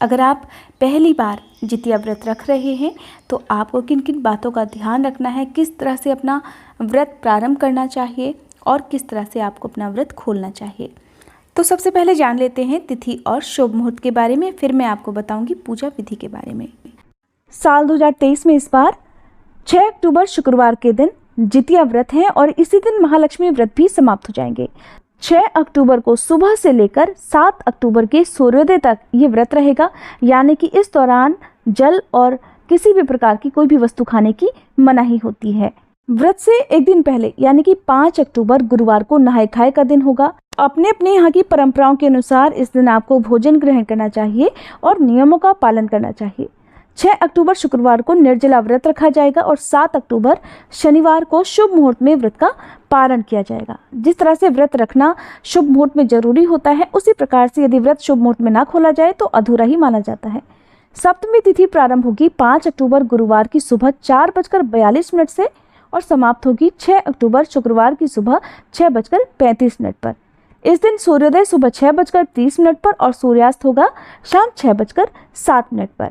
अगर आप पहली बार जितिया व्रत रख रहे हैं तो आपको किन किन बातों का ध्यान रखना है, किस तरह से अपना व्रत प्रारंभ करना चाहिए और किस तरह से आपको अपना व्रत खोलना चाहिए। तो सबसे पहले जान लेते हैं तिथि और शुभ मुहूर्त के बारे में, फिर मैं आपको बताऊंगी पूजा विधि के बारे में। साल 2023 में इस बार 6 अक्टूबर शुक्रवार के दिन जितिया व्रत है और इसी दिन महालक्ष्मी व्रत भी समाप्त हो जाएंगे। 6 अक्टूबर को सुबह से लेकर 7 अक्टूबर के सूर्योदय तक ये व्रत रहेगा, यानी कि इस दौरान जल और किसी भी प्रकार की कोई भी वस्तु खाने की मनाही होती है। व्रत से एक दिन पहले यानी कि 5 अक्टूबर गुरुवार को नहाय खाए का दिन होगा। अपने अपने यहाँ की परंपराओं के अनुसार इस दिन आपको भोजन ग्रहण करना चाहिए और नियमों का पालन करना चाहिए। 6 अक्टूबर शुक्रवार को निर्जला व्रत रखा जाएगा और 7 अक्टूबर शनिवार को शुभ मुहूर्त में व्रत का पारण किया जाएगा। जिस तरह से व्रत रखना शुभ मुहूर्त में जरूरी होता है, उसी प्रकार से यदि व्रत शुभ मुहूर्त में ना खोला जाए तो अधूरा ही माना जाता है। सप्तमी तिथि प्रारंभ होगी 5 अक्टूबर गुरुवार की सुबह 4:42 से और समाप्त होगी 6 अक्टूबर शुक्रवार की सुबह 6:35 पर। इस दिन सूर्योदय सुबह 6:30 पर और सूर्यास्त होगा शाम 6:07 पर।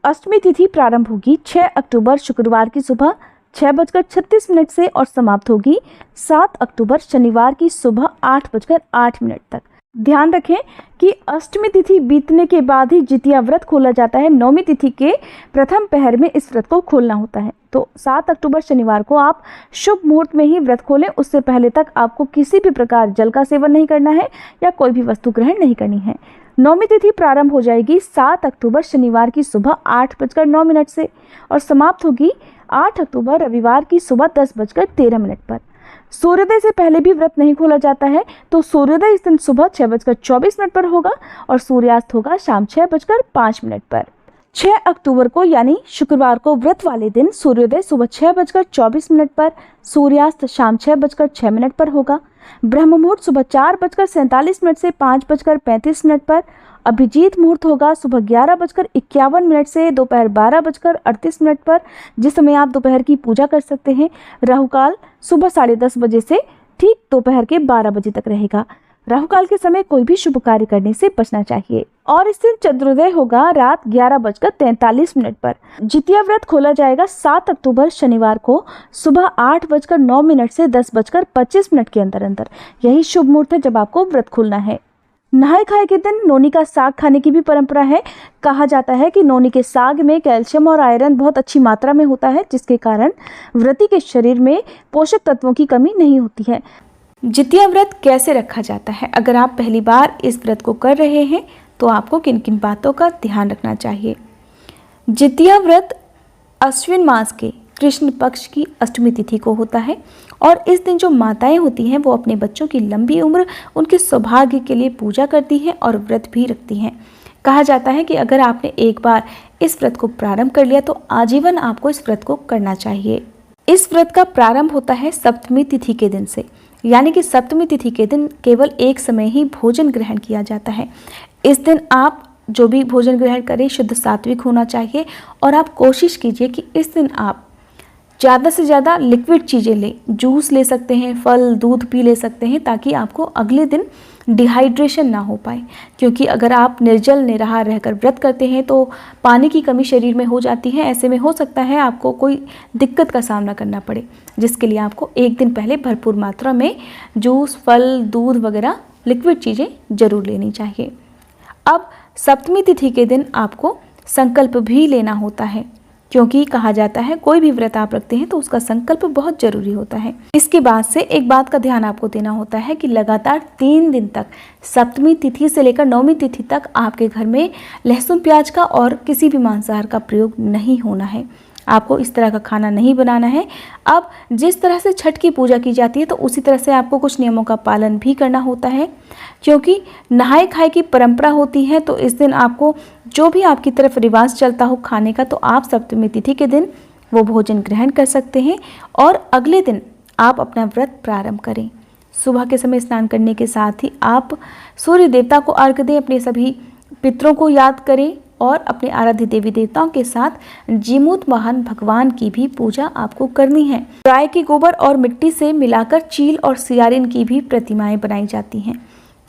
अष्टमी तिथि प्रारंभ होगी 6 अक्टूबर शुक्रवार की सुबह 6:36 से और समाप्त होगी 7 अक्टूबर शनिवार की सुबह 8:08 तक। ध्यान रखें कि अष्टमी तिथि बीतने के बाद ही जितिया व्रत खोला जाता है। नौमी तिथि के प्रथम पहर में इस व्रत को खोलना होता है। तो 7 अक्टूबर शनिवार को आप शुभ मुहूर्त में ही व्रत खोलें। उससे पहले तक आपको किसी भी प्रकार जल का सेवन नहीं करना है या कोई भी वस्तु ग्रहण नहीं करनी है। नौमी तिथि प्रारंभ हो जाएगी 7 अक्टूबर शनिवार की सुबह 8:09 से और समाप्त होगी 8 अक्टूबर रविवार की सुबह 10:13 पर। सूर्योदय से पहले भी व्रत नहीं खोला जाता है, तो सूर्योदय इस दिन सुबह 6:24 पर होगा और सूर्यास्त होगा शाम 6:05 पर। 6 अक्टूबर को यानी शुक्रवार को व्रत वाले दिन सूर्योदय सुबह 6:24 पर, सूर्यास्त शाम 6:06 पर होगा। ब्रह्म मुहूर्त सुबह 4:47 से 5:35 पर। अभिजीत मुहूर्त होगा सुबह 11:51 से दोपहर 12:38 पर, जिस समय आप दोपहर की पूजा कर सकते हैं। राहुकाल सुबह 10:30 बजे से ठीक दोपहर के 12 बजे तक रहेगा। राहुकाल के समय कोई भी शुभ कार्य करने से बचना चाहिए। और इस दिन चंद्रोदय होगा रात 11:43 पर। जितिया व्रत खोला जाएगा 7 अक्टूबर शनिवार को सुबह 8:09 से 10:25 के अंदर। यही शुभ मुहूर्त है जब आपको व्रत खोलना है। नहाय खाए के दिन नोनी का साग खाने की भी परंपरा है। कहा जाता है कि नोनी के साग में कैल्शियम और आयरन बहुत अच्छी मात्रा में होता है, जिसके कारण व्रती के शरीर में पोषक तत्वों की कमी नहीं होती है। जितिया व्रत कैसे रखा जाता है? अगर आप पहली बार इस व्रत को कर रहे हैं तो आपको किन किन बातों का ध्यान रखना चाहिए। जितिया व्रत अश्विन मास के कृष्ण पक्ष की अष्टमी तिथि को होता है और इस दिन जो माताएं होती हैं वो अपने बच्चों की लंबी उम्र, उनके सौभाग्य के लिए पूजा करती हैं और व्रत भी रखती हैं। कहा जाता है कि अगर आपने एक बार इस व्रत को प्रारंभ कर लिया तो आजीवन आपको इस व्रत को करना चाहिए। इस व्रत का प्रारंभ होता है सप्तमी तिथि के दिन से, यानी कि सप्तमी तिथि के दिन केवल एक समय ही भोजन ग्रहण किया जाता है। इस दिन आप जो भी भोजन ग्रहण करें शुद्ध सात्विक होना चाहिए और आप कोशिश कीजिए कि इस दिन आप ज़्यादा से ज़्यादा लिक्विड चीज़ें लें। जूस ले सकते हैं, फल दूध पी ले सकते हैं, ताकि आपको अगले दिन डिहाइड्रेशन ना हो पाए। क्योंकि अगर आप निर्जल निराहार रहकर व्रत करते हैं तो पानी की कमी शरीर में हो जाती है। ऐसे में हो सकता है आपको कोई दिक्कत का सामना करना पड़े, जिसके लिए आपको एक दिन पहले भरपूर मात्रा में जूस, फल, दूध वगैरह लिक्विड चीज़ें जरूर लेनी चाहिए। अब सप्तमी तिथि के दिन आपको संकल्प भी लेना होता है, क्योंकि कहा जाता है कोई भी व्रत आप रखते हैं तो उसका संकल्प बहुत जरूरी होता है। इसके बाद से एक बात का ध्यान आपको देना होता है कि लगातार 3 दिन तक सप्तमी तिथि से लेकर नौमी तिथि तक आपके घर में लहसुन प्याज का और किसी भी मांसाहार का प्रयोग नहीं होना है। आपको इस तरह का खाना नहीं बनाना है। अब जिस तरह से छठ की पूजा की जाती है तो उसी तरह से आपको कुछ नियमों का पालन भी करना होता है, क्योंकि नहाय खाए की परंपरा होती है। तो इस दिन आपको जो भी आपकी तरफ रिवाज चलता हो खाने का, तो आप सप्तमी तिथि के दिन वो भोजन ग्रहण कर सकते हैं और अगले दिन आप अपना व्रत प्रारंभ करें। सुबह के समय स्नान करने के साथ ही आप सूर्य देवता को अर्घ्य दें, अपने सभी पितरों को याद करें और अपने आराध्य देवी देवताओं के साथ जीमूत महान भगवान की भी पूजा आपको करनी है। गाय के गोबर और मिट्टी से मिलाकर चील और सियारिन की भी प्रतिमाएं बनाई जाती हैं।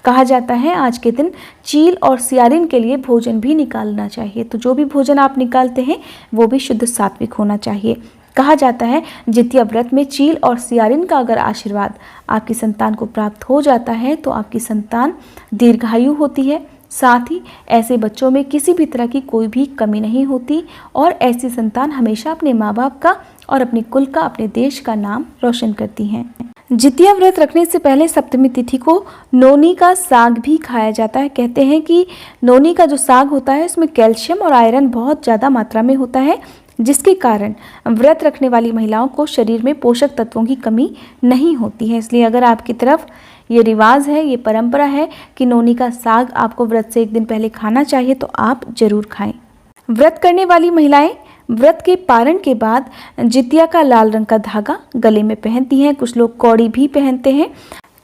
कहा जाता है आज के दिन चील और सियारिन के लिए भोजन भी निकालना चाहिए। तो जो भी भोजन आप निकालते हैं वो भी शुद्ध सात्विक होना चाहिए। कहा जाता है जितिया व्रत में चील और सियारिन का अगर आशीर्वाद आपकी संतान को प्राप्त हो जाता है तो आपकी संतान दीर्घायु होती है। साथ ही ऐसे बच्चों में किसी भी तरह की कोई भी कमी नहीं होती और ऐसी संतान हमेशा अपने माँ बाप का और अपने कुल का, अपने देश का नाम रोशन करती हैं। जितिया व्रत रखने से पहले सप्तमी तिथि को नोनी का साग भी खाया जाता है। कहते हैं कि नोनी का जो साग होता है उसमें कैल्शियम और आयरन बहुत ज़्यादा मात्रा में होता है, जिसके कारण व्रत रखने वाली महिलाओं को शरीर में पोषक तत्वों की कमी नहीं होती है। इसलिए अगर आपकी तरफ ये रिवाज है, ये परंपरा है कि नोनी का साग आपको व्रत से एक दिन पहले खाना चाहिए तो आप जरूर खाएं। व्रत करने वाली महिलाएं व्रत के पारण के बाद जितिया का लाल रंग का धागा गले में पहनती हैं। कुछ लोग कौड़ी भी पहनते हैं,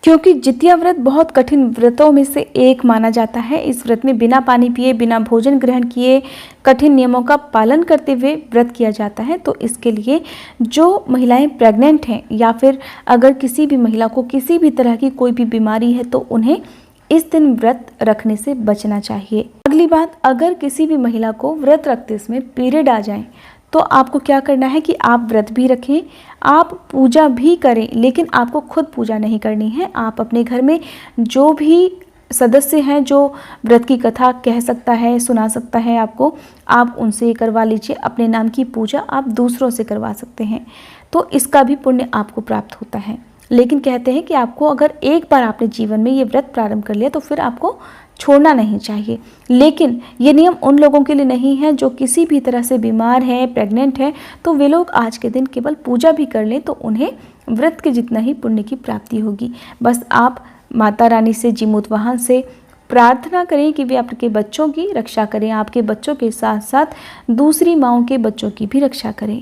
क्योंकि जितिया व्रत बहुत कठिन व्रतों में से एक माना जाता है। इस व्रत में बिना पानी पिए, बिना भोजन ग्रहण किए, कठिन नियमों का पालन करते हुए व्रत किया जाता है। तो इसके लिए जो महिलाएं प्रेग्नेंट हैं या फिर अगर किसी भी महिला को किसी भी तरह की कोई भी बीमारी है तो उन्हें इस दिन व्रत रखने से बचना चाहिए। अगली बात, अगर किसी भी महिला को व्रत रखते समय पीरियड आ जाए तो आपको क्या करना है कि आप व्रत भी रखें, आप पूजा भी करें, लेकिन आपको खुद पूजा नहीं करनी है। आप अपने घर में जो भी सदस्य हैं जो व्रत की कथा कह सकता है, सुना सकता है आपको, आप उनसे करवा लीजिए। अपने नाम की पूजा आप दूसरों से करवा सकते हैं, तो इसका भी पुण्य आपको प्राप्त होता है। लेकिन कहते हैं कि आपको अगर एक बार आपने जीवन में ये व्रत प्रारंभ कर लिया तो फिर आपको छोड़ना नहीं चाहिए। लेकिन ये नियम उन लोगों के लिए नहीं है जो किसी भी तरह से बीमार हैं, प्रेग्नेंट हैं, तो वे लोग आज के दिन केवल पूजा भी कर लें तो उन्हें व्रत के जितना ही पुण्य की प्राप्ति होगी। बस आप माता रानी से, जीमूत वाहन से प्रार्थना करें कि वे आपके बच्चों की रक्षा करें, आपके बच्चों के साथ साथ दूसरी माँओं के बच्चों की भी रक्षा करें।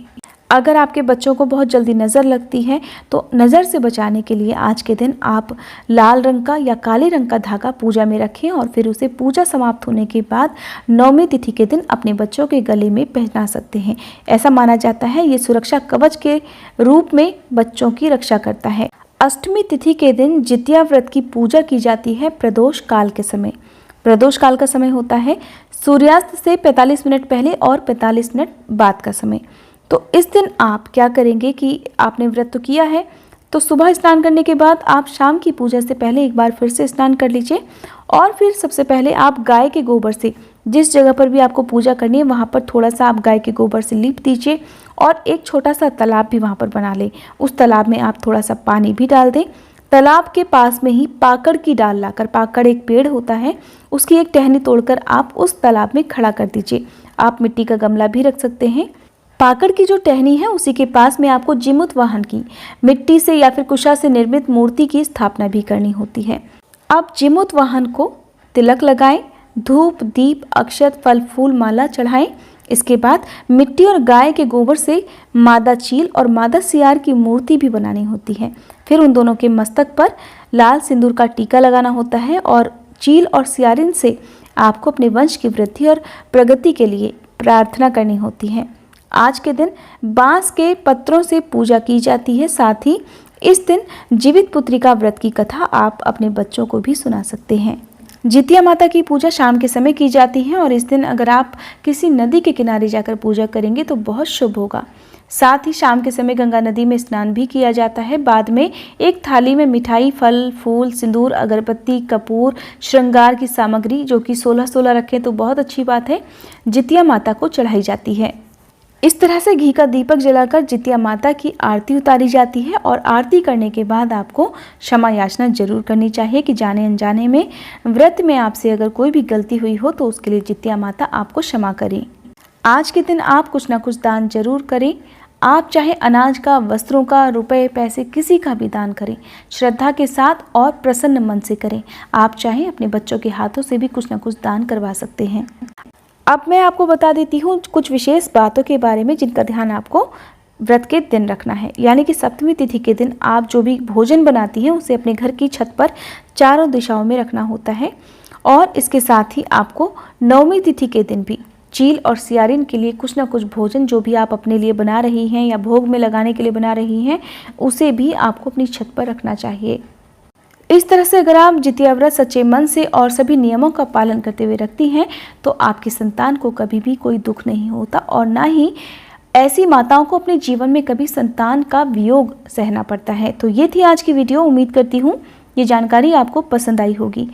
अगर आपके बच्चों को बहुत जल्दी नज़र लगती है तो नज़र से बचाने के लिए आज के दिन आप लाल रंग का या काले रंग का धागा पूजा में रखें और फिर उसे पूजा समाप्त होने के बाद नवमी तिथि के दिन अपने बच्चों के गले में पहना सकते हैं। ऐसा माना जाता है ये सुरक्षा कवच के रूप में बच्चों की रक्षा करता है। अष्टमी तिथि के दिन जितिया व्रत की पूजा की जाती है प्रदोष काल के समय। प्रदोष काल का समय होता है सूर्यास्त से 45 मिनट पहले और 45 मिनट बाद का समय। तो इस दिन आप क्या करेंगे कि आपने व्रत तो किया है तो सुबह स्नान करने के बाद आप शाम की पूजा से पहले एक बार फिर से स्नान कर लीजिए और फिर सबसे पहले आप गाय के गोबर से जिस जगह पर भी आपको पूजा करनी है वहाँ पर थोड़ा सा आप गाय के गोबर से लीप दीजिए और एक छोटा सा तालाब भी वहाँ पर बना लें। उस तालाब में आप थोड़ा सा पानी भी डाल दें। तालाब के पास में ही पाकड़ की डाल लाकर, पाकड़ एक पेड़ होता है, उसकी एक टहनी तोड़कर आप उस तालाब में खड़ा कर दीजिए। आप मिट्टी का गमला भी रख सकते हैं। पाकड़ की जो टहनी है उसी के पास में आपको जीमूत वाहन की मिट्टी से या फिर कुशा से निर्मित मूर्ति की स्थापना भी करनी होती है। आप जीमूत वाहन को तिलक लगाएं, धूप, दीप, अक्षत, फल, फूल, माला चढ़ाएं। इसके बाद मिट्टी और गाय के गोबर से मादा चील और मादा सियार की मूर्ति भी बनानी होती है। फिर उन दोनों के मस्तक पर लाल सिंदूर का टीका लगाना होता है और चील और सियारिन से आपको अपने वंश की वृद्धि और प्रगति के लिए प्रार्थना करनी होती है। आज के दिन बांस के पत्रों से पूजा की जाती है। साथ ही इस दिन जीवित पुत्री का व्रत की कथा आप अपने बच्चों को भी सुना सकते हैं। जितिया माता की पूजा शाम के समय की जाती है और इस दिन अगर आप किसी नदी के किनारे जाकर पूजा करेंगे तो बहुत शुभ होगा। साथ ही शाम के समय गंगा नदी में स्नान भी किया जाता है। बाद में एक थाली में मिठाई, फल, फूल, सिंदूर, अगरबत्ती, कपूर, श्रृंगार की सामग्री जो कि 16-16 रखें तो बहुत अच्छी बात है, जितिया माता को चढ़ाई जाती है। इस तरह से घी का दीपक जलाकर जितिया माता की आरती उतारी जाती है और आरती करने के बाद आपको क्षमा याचना जरूर करनी चाहिए कि जाने अनजाने में व्रत में आपसे अगर कोई भी गलती हुई हो तो उसके लिए जितिया माता आपको क्षमा करें। आज के दिन आप कुछ ना कुछ दान जरूर करें। आप चाहे अनाज का, वस्त्रों का, रुपए, पैसे, किसी का भी दान करें, श्रद्धा के साथ और प्रसन्न मन से करें। आप चाहे अपने बच्चों के हाथों से भी कुछ ना कुछ दान करवा सकते हैं। अब मैं आपको बता देती हूँ कुछ विशेष बातों के बारे में जिनका ध्यान आपको व्रत के दिन रखना है। यानी कि सप्तमी तिथि के दिन आप जो भी भोजन बनाती हैं उसे अपने घर की छत पर चारों दिशाओं में रखना होता है और इसके साथ ही आपको नवमी तिथि के दिन भी चील और सियारिन के लिए कुछ ना कुछ भोजन जो भी आप अपने लिए बना रही हैं या भोग में लगाने के लिए बना रही हैं उसे भी आपको अपनी छत पर रखना चाहिए। इस तरह से अगर आप जितिया व्रत सच्चे मन से और सभी नियमों का पालन करते हुए रखती हैं तो आपकी संतान को कभी भी कोई दुख नहीं होता और ना ही ऐसी माताओं को अपने जीवन में कभी संतान का वियोग सहना पड़ता है। तो ये थी आज की वीडियो। उम्मीद करती हूँ ये जानकारी आपको पसंद आई होगी।